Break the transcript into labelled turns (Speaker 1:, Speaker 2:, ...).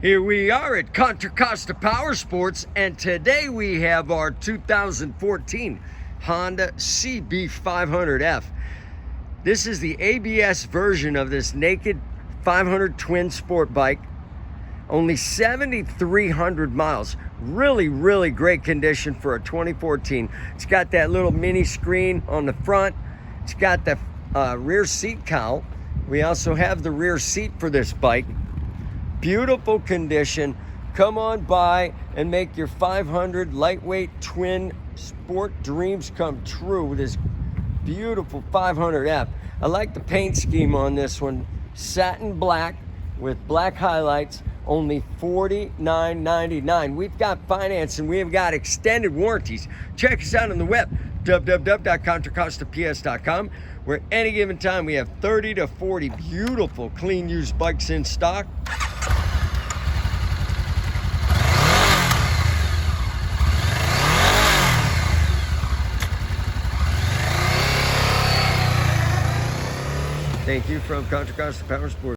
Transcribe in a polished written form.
Speaker 1: Here we are at Contra Costa Powersports, and today we have our 2014 Honda CB500F. This is the ABS version of this naked 500 twin sport bike. Only 7,300 miles. Really great condition for a 2014. It's got that little mini screen on the front. It's got the rear seat cowl. We also have the rear seat for this bike. Beautiful condition. Come on by and make your 500 lightweight twin sport dreams come true with this beautiful 500F. I like the paint scheme on this one. Satin black with black highlights. Only $49.99. We've got financing. We've got extended warranties. Check us out on the web, www.contracostaps.com, where any given time we have 30 to 40 beautiful clean used bikes in stock. Thank you from Contra Costa Powersports.